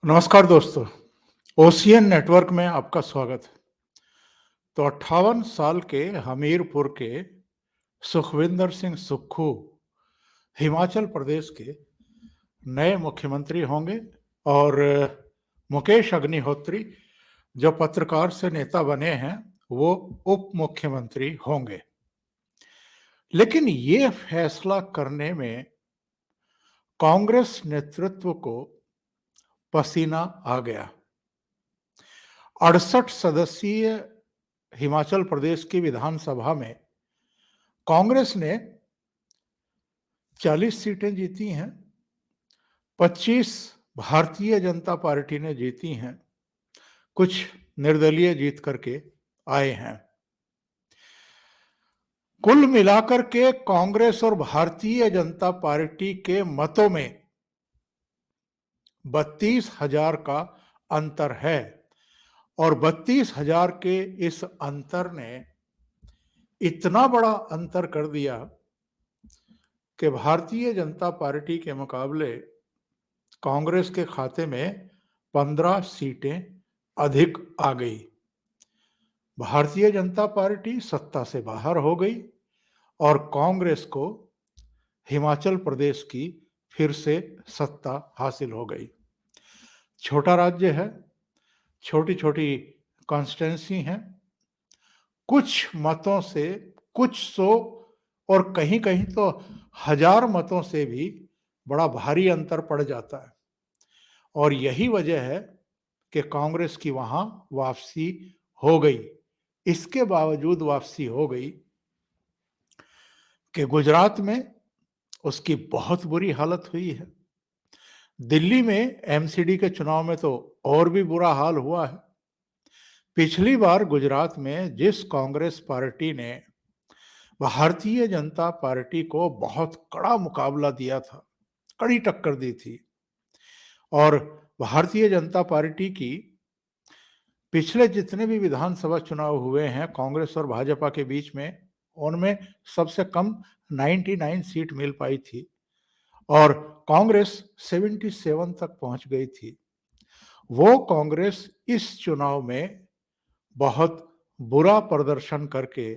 नमस्कार दोस्तों, ocean network में आपका स्वागत है। तो 58 साल के हमीरपुर के सुखविंदर सिंह सुक्खू हिमाचल प्रदेश के नए मुख्यमंत्री होंगे और मुकेश अग्निहोत्री जो पत्रकार से नेता बने हैं, वो उप मुख्यमंत्री होंगे। लेकिन ये फैसला करने में कांग्रेस नेतृत्व को पसीना आ गया। 68 सदस्यीय हिमाचल प्रदेश की विधानसभा में कांग्रेस ने 40 सीटें जीती हैं, 25 भारतीय जनता पार्टी ने जीती हैं, कुछ निर्दलीय जीत करके आए हैं। कुल मिलाकर के कांग्रेस और भारतीय जनता पार्टी के मतों में 32,000 का अंतर है और 32,000 के इस अंतर ने इतना बड़ा अंतर कर दिया कि भारतीय जनता पार्टी के मुकाबले कांग्रेस के खाते में 15 सीटें अधिक आ गई। भारतीय जनता पार्टी सत्ता से बाहर हो गई और कांग्रेस को हिमाचल प्रदेश की फिर से सत्ता हासिल हो गई। छोटा राज्य है, छोटी छोटी कॉन्स्टिट्यूंसी हैं, कुछ मतों से, कुछ सौ और कहीं कहीं तो 1000 मतों से भी बड़ा भारी अंतर पड़ जाता है और यही वजह है कि कांग्रेस की वहां वापसी हो गई। इसके बावजूद वापसी हो गई कि गुजरात में उसकी बहुत बुरी हालत हुई है। दिल्ली में एमसीडी के चुनाव में तो और भी बुरा हाल हुआ है। पिछली बार गुजरात में जिस कांग्रेस पार्टी ने भारतीय जनता पार्टी को बहुत कड़ा मुकाबला दिया था, कड़ी टक्कर दी थी, और भारतीय जनता पार्टी की पिछले जितने भी विधानसभा चुनाव हुए हैं कांग्रेस और भाजपा के बीच में, उनमें सबसे कम 99 सीट मिल पाई थी और कांग्रेस 77 तक पहुंच गई थी। वो कांग्रेस इस चुनाव में बहुत बुरा प्रदर्शन करके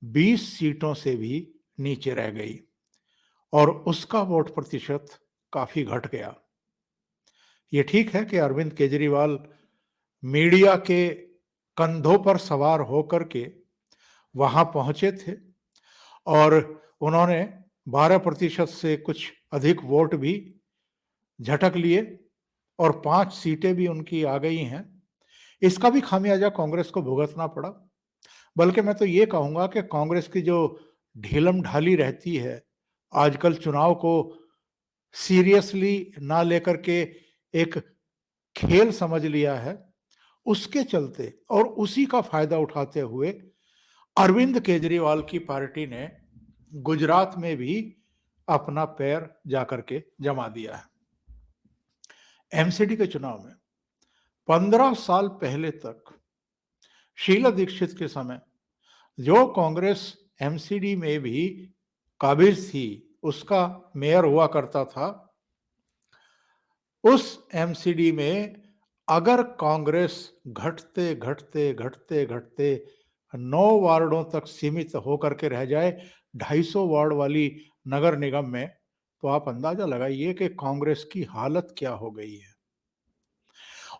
20 सीटों से भी नीचे रह गई और उसका वोट प्रतिशत काफी घट गया। ये ठीक है कि अरविंद केजरीवाल मीडिया के कंधों पर सवार होकर के वहां पहुंचे थे और उन्होंने 12% से कुछ अधिक वोट भी झटक लिए और 5 सीटें भी उनकी आ गई हैं। इसका भी खामियाजा कांग्रेस को भुगतना पड़ा। बल्कि मैं तो ये कहूंगा कि कांग्रेस की जो ढीलम ढाली रहती है, आजकल चुनाव को सीरियसली ना लेकर के एक खेल समझ लिया है, उसके चलते और उसी का फायदा उठाते हुए अरविंद केजरीवाल की पार्टी ने गुजरात में भी अपना पैर जाकर के जमा दिया है। एमसीडी के चुनाव में 15 साल पहले तक शीला दीक्षित के समय जो कांग्रेस एमसीडी में भी काबिज थी, उसका मेयर हुआ करता था, उस एमसीडी में अगर कांग्रेस घटते घटते घटते घटते 9 वार्डों तक सीमित होकर के रह जाए 250 वार्ड वाली नगर निगम में, तो आप अंदाजा लगाइए कि कांग्रेस की हालत क्या हो गई है।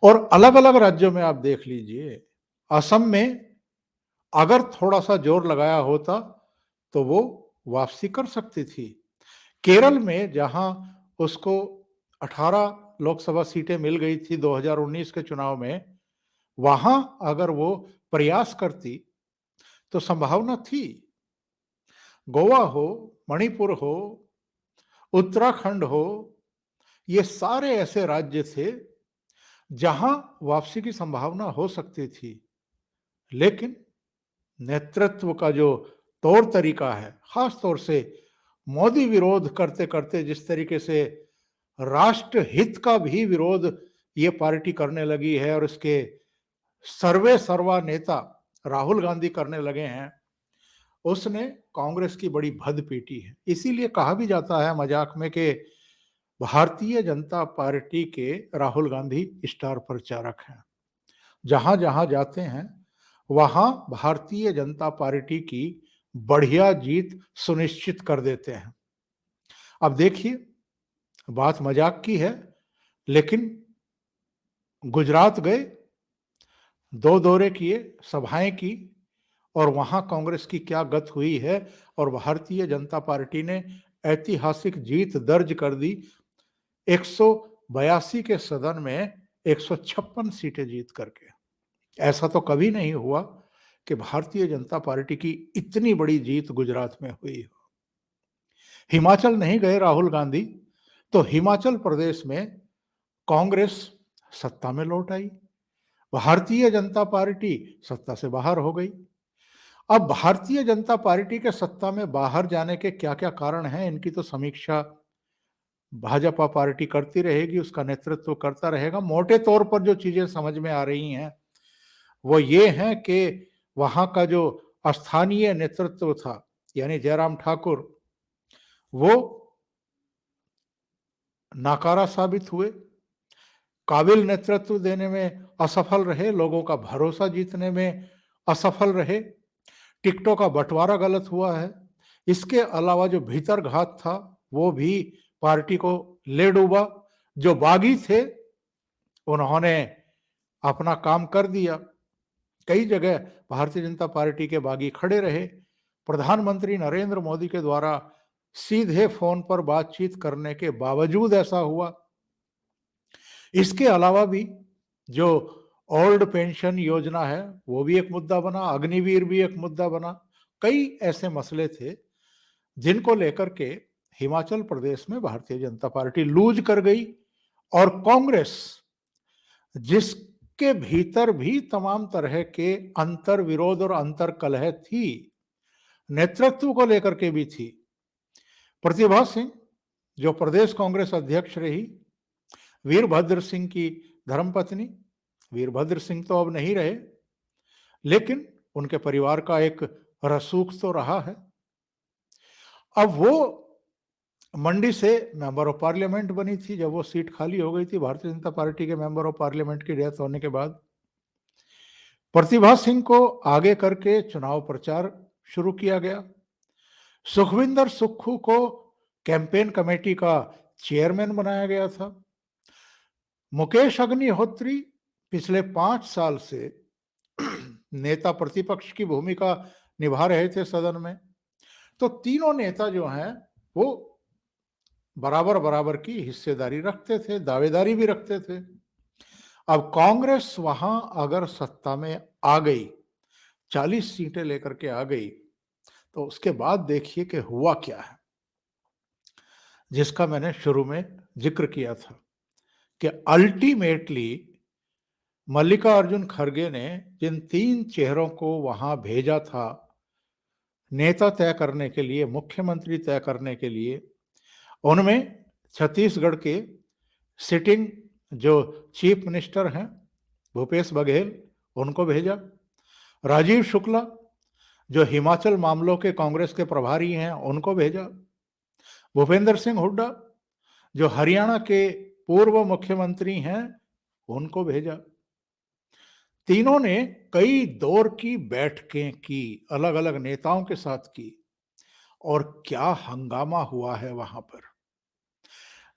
और अलग अलग राज्यों में आप देख लीजिए, असम में अगर थोड़ा सा जोर लगाया होता तो वो वापसी कर सकती थी। केरल में जहां उसको 18 लोकसभा सीटें मिल गई थी 2019 के चुनाव में, वहां अगर वो प्रयास करती तो संभावना थी। गोवा हो, मणिपुर हो, उत्तराखंड हो, ये सारे ऐसे राज्य थे जहां वापसी की संभावना हो सकती थी। लेकिन नेतृत्व का जो तौर तरीका है, खास तौर से मोदी विरोध करते करते जिस तरीके से राष्ट्र हित का भी विरोध ये पार्टी करने लगी है और इसके सर्वे सर्वा नेता राहुल गांधी करने लगे हैं, उसने कांग्रेस की बड़ी भद पीटी है। इसीलिए कहा भी जाता है मजाक में कि भारतीय जनता पार्टी के राहुल गांधी स्टार प्रचारक हैं। जहां-जहां जाते हैं, वहां भारतीय जनता पार्टी की बढ़िया जीत सुनिश्चित कर देते हैं। अब देखिए, बात मजाक की है, लेकिन गुजरात गए, 2 दौरे किए, सभाएं की और वहां कांग्रेस की क्या गत हुई है और भारतीय जनता पार्टी ने ऐतिहासिक जीत दर्ज कर दी। 182 के सदन में 156 सीटें जीत करके। ऐसा तो कभी नहीं हुआ कि भारतीय जनता पार्टी की इतनी बड़ी जीत गुजरात में हुई हो। हिमाचल नहीं गए राहुल गांधी, तो हिमाचल प्रदेश में कांग्रेस सत्ता में लौट आई। भारतीय जनता पार्टी सत्ता से बाहर हो गई। अब भारतीय जनता पार्टी के सत्ता में बाहर जाने के क्या-क्या कारण हैं, इनकी तो समीक्षा भाजपा पार्टी करती रहेगी, उसका नेतृत्व करता रहेगा। मोटे तौर पर जो चीजें समझ में आ रही हैं, वो ये है कि वहां का जो स्थानीय नेतृत्व था, यानी जयराम ठाकुर, वो नाकारा साबित हुए, काबिल नेतृत्व देने में असफल रहे, लोगों का भरोसा जीतने में असफल रहे, टिकटों का बंटवारा गलत हुआ है। इसके अलावा जो भीतर घात था, वो भी पार्टी को ले डूबा। जो बागी थे, उन्होंने अपना काम कर दिया। कई जगह भारतीय जनता पार्टी के बागी खड़े रहे। प्रधानमंत्री नरेंद्र मोदी के द्वारा सीधे फोन पर बातचीत करने के बावजूद ऐसा हुआ। इसके अलावा भी जो ओल्ड पेंशन योजना है, वो भी एक मुद्दा बना, अग्निवीर भी एक मुद्दा बना। कई ऐसे मसले थे जिनको लेकर के हिमाचल प्रदेश में भारतीय जनता पार्टी लूज कर गई और कांग्रेस, जिसके भीतर भी तमाम तरह के अंतर विरोध और अंतर कलह थी, नेतृत्व को लेकर के भी थी। प्रतिभा सिंह, जो प्रदेश कांग्रेस अध्यक्ष रही, वीरभद्र सिंह की धर्मपत्नी, वीरभद्र सिंह तो अब नहीं रहे, लेकिन उनके परिवार का एक रसूख तो रहा है। अब वो मंडी से मेंबर ऑफ पार्लियामेंट बनी थी जब वो सीट खाली हो गई थी भारतीय जनता पार्टी के मेंबर ऑफ पार्लियामेंट की डेथ होने के बाद। प्रतिभा सिंह को आगे करके चुनाव प्रचार शुरू किया गया। सुखविंदर सुक्खू को कैंपेन कमेटी का चेयरमैन बनाया गया था। मुकेश अग्निहोत्री पिछले 5 साल से नेता प्रतिपक्ष की भूमिका निभा रहे थे सदन में। तो तीनों नेता जो हैं, वो बराबर बराबर की हिस्सेदारी रखते थे, दावेदारी भी रखते थे। अब कांग्रेस वहां अगर सत्ता में आ गई, 40 सीटें लेकर के आ गई, तो उसके बाद देखिए कि हुआ क्या है, जिसका मैंने शुरू में जिक्र किया था कि अल्टीमेटली मल्लिकार्जुन खड़गे ने जिन 3 चेहरों को वहां भेजा था नेता तय करने के लिए, मुख्यमंत्री तय करने के लिए, उनमें छत्तीसगढ़ के सिटिंग जो चीफ मिनिस्टर हैं भूपेश बघेल, उनको भेजा। राजीव शुक्ला, जो हिमाचल मामलों के कांग्रेस के प्रभारी हैं, उनको भेजा। भूपेंद्र सिंह हुड्डा, जो हरियाणा के पूर्व मुख्यमंत्री हैं, उनको भेजा। तीनों ने कई दौर की बैठकें की, अलग अलग नेताओं के साथ की, और क्या हंगामा हुआ है वहां पर।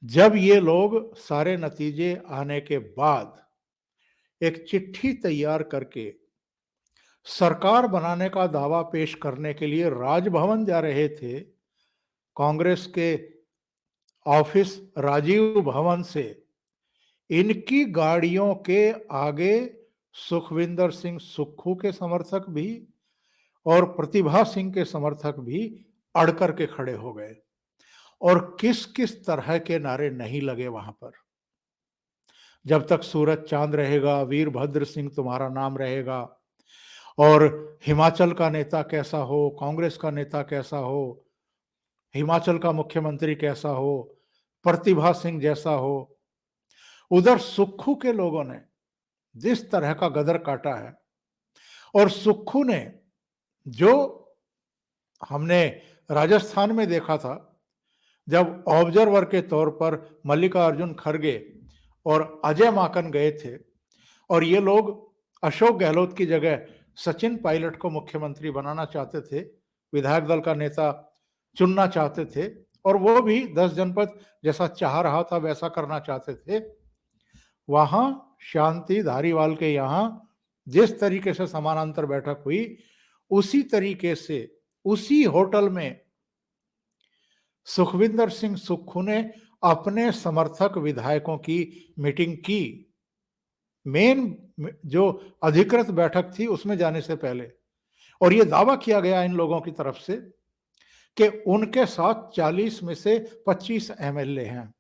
जब ये लोग सारे नतीजे आने के बाद एक चिट्ठी तैयार करके सरकार बनाने का दावा पेश करने के लिए राजभवन जा रहे थे, कांग्रेस के ऑफिस राजीव भवन से इनकी गाड़ियों के आगे सुखविंदर सिंह सुक्खू के समर्थक भी और प्रतिभा सिंह के समर्थक भी अड़ करके खड़े हो गए। और किस किस तरह के नारे नहीं लगे वहां पर। जब तक सूरज चांद रहेगा, वीरभद्र सिंह तुम्हारा नाम रहेगा, और हिमाचल का नेता कैसा हो, कांग्रेस का नेता कैसा हो, हिमाचल का मुख्यमंत्री कैसा हो, प्रतिभा सिंह जैसा हो। उधर सुक्खू के लोगों ने जिस तरह का गदर काटा है, और सुक्खू ने जो हमने राजस्थान में देखा था, जब ऑब्जर्वर के तौर पर मल्लिकार्जुन खड़गे और अजय माकन गए थे और ये लोग अशोक गहलोत की जगह सचिन पायलट को मुख्यमंत्री बनाना चाहते थे, विधायक दल का नेता चुनना चाहते थे और वो भी 10 जनपद जैसा चाह रहा था वैसा करना चाहते थे। वहां शांति धारीवाल के यहाँ जिस तरीके से समानांतर बैठक हुई, उसी तरीके से उसी होटल में सुखविंदर सिंह सुक्खू ने अपने समर्थक विधायकों की मीटिंग की। मेन जो अधिकृत बैठक थी उसमें जाने से पहले, और यह दावा किया गया इन लोगों की तरफ से कि उनके साथ 40 में से 25 एमएलए हैं।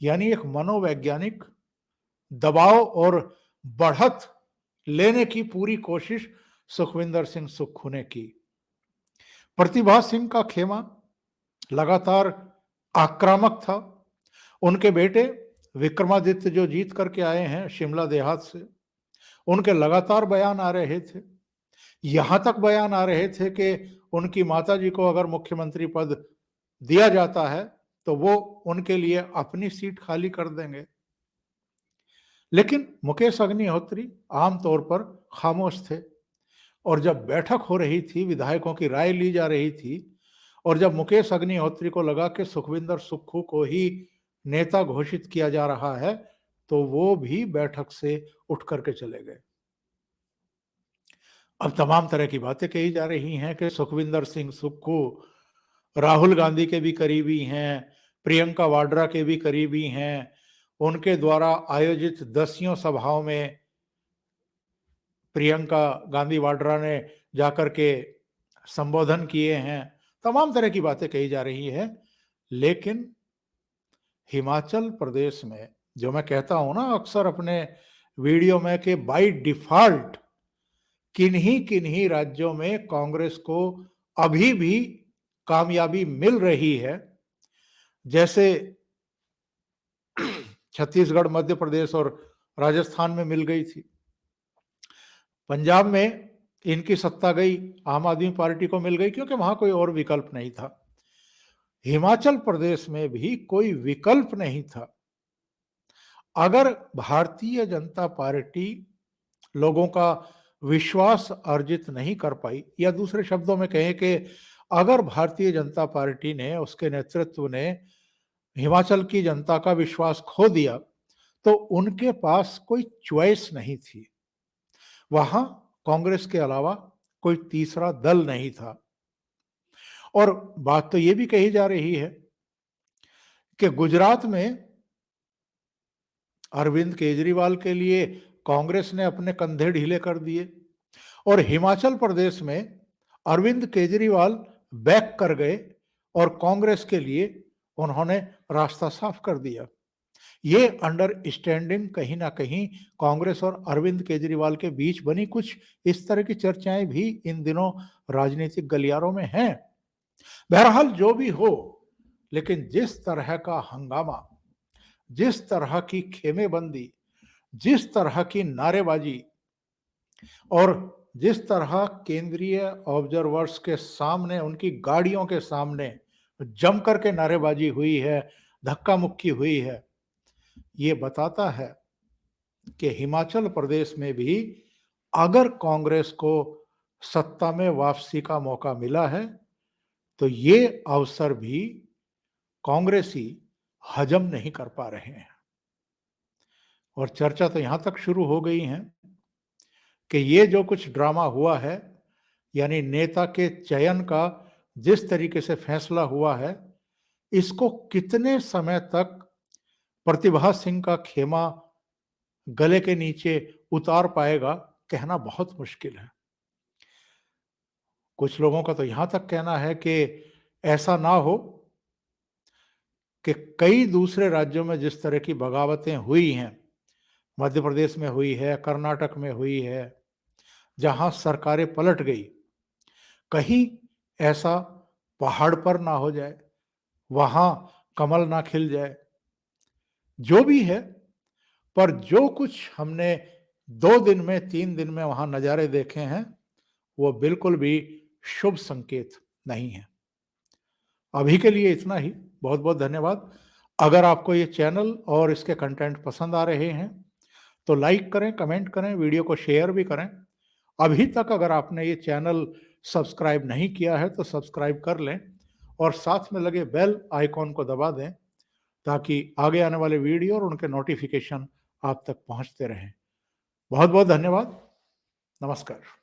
यानी एक मनोवैज्ञानिक दबाव और बढ़त लेने की पूरी कोशिश सुखविंदर सिंह सुक्खू ने की। प्रतिभा सिंह का खेमा लगातार आक्रामक था। उनके बेटे विक्रमादित्य जो जीत करके आए हैं शिमला देहात से, उनके लगातार बयान आ रहे थे। यहां तक बयान आ रहे थे कि उनकी माताजी को अगर मुख्यमंत्री पद दिया जाता है तो वो उनके लिए अपनी सीट खाली कर देंगे। लेकिन मुकेश अग्निहोत्री आमतौर पर खामोश थे और जब बैठक हो रही थी, विधायकों की राय ली जा रही थी और जब मुकेश अग्निहोत्री को लगा कि सुखविंदर सुक्खू को ही नेता घोषित किया जा रहा है, तो वो भी बैठक से उठ करके चले गए। अब तमाम तरह की बातें कही जा रही हैं कि सुखविंदर सिंह सुक्खू राहुल गांधी के भी करीबी हैं, प्रियंका वाड्रा के भी करीबी हैं, उनके द्वारा आयोजित दसियों सभाओं में प्रियंका गांधी वाड्रा ने जाकर के संबोधन किए हैं। तमाम तरह की बातें कही जा रही हैं, लेकिन हिमाचल प्रदेश में जो मैं कहता हूं ना अक्सर अपने वीडियो में कि बाय डिफॉल्ट किन्हीं राज्यों में कांग्रेस को अभी भी कामयाबी मिल रही है, जैसे छत्तीसगढ़, मध्य प्रदेश और राजस्थान में मिल गई थी। पंजाब में इनकी सत्ता गई, आम आदमी पार्टी को मिल गई क्योंकि वहां कोई और विकल्प नहीं था। हिमाचल प्रदेश में भी कोई विकल्प नहीं था। अगर भारतीय जनता पार्टी लोगों का विश्वास अर्जित नहीं कर पाई, या दूसरे शब्दों में कहें कि अगर भारतीय जनता पार्टी ने, उसके नेतृत्व ने हिमाचल की जनता का विश्वास खो दिया, तो उनके पास कोई चॉइस नहीं थी। वहां कांग्रेस के अलावा कोई तीसरा दल नहीं था। और बात तो यह भी कही जा रही है कि गुजरात में अरविंद केजरीवाल के लिए कांग्रेस ने अपने कंधे ढीले कर दिए और हिमाचल प्रदेश में अरविंद केजरीवाल बैक कर गए और कांग्रेस के लिए उन्होंने रास्ता साफ कर दिया। ये अंडरस्टैंडिंग कहीं ना कहीं कांग्रेस और अरविंद केजरीवाल के बीच बनी। कुछ इस तरह की चर्चाएं भी इन दिनों राजनीतिक गलियारों में हैं। बहरहाल जो भी हो, लेकिन जिस तरह का हंगामा, जिस तरह की खेमेबंदी, जिस तरह की नारेबाजी और जिस तरह केंद्रीय ऑब्जर्वर्स के सामने, उनकी गाड़ियों के सामने जम करके नारेबाजी हुई है, धक्का मुक्की हुई है, ये बताता है कि हिमाचल प्रदेश में भी अगर कांग्रेस को सत्ता में वापसी का मौका मिला है तो ये अवसर भी कांग्रेसी हजम नहीं कर पा रहे हैं। और चर्चा तो यहां तक शुरू हो गई है कि ये जो कुछ ड्रामा हुआ है, यानी नेता के चयन का जिस तरीके से फैसला हुआ है, इसको कितने समय तक प्रतिभा सिंह का खेमा गले के नीचे उतार पाएगा, कहना बहुत मुश्किल है। कुछ लोगों का तो यहां तक कहना है कि ऐसा ना हो कि कई दूसरे राज्यों में जिस तरह की बगावतें हुई हैं, मध्य प्रदेश में हुई है, कर्नाटक में हुई है, जहां सरकारें पलट गई, कहीं ऐसा पहाड़ पर ना हो जाए, वहां कमल ना खिल जाए। जो भी है, पर जो कुछ हमने 2 दिन में, 3 दिन में वहां नजारे देखे हैं, वो बिल्कुल भी शुभ संकेत नहीं है। अभी के लिए इतना ही। बहुत-बहुत धन्यवाद। अगर आपको ये चैनल और इसके कंटेंट पसंद आ रहे हैं, तो लाइक करें, कमेंट करें, वीडियो को शेयर भी करें। अभी तक अगर आपने ये चैनल सब्सक्राइब नहीं किया है, तो सब्सक्राइब कर लें और साथ में लगे बेल आइकॉन को दबा दें, ताकि आगे आने वाले वीडियो और उनके नोटिफिकेशन आप तक पहुंचते रहें। बहुत-बहुत धन्यवाद। नमस्कार।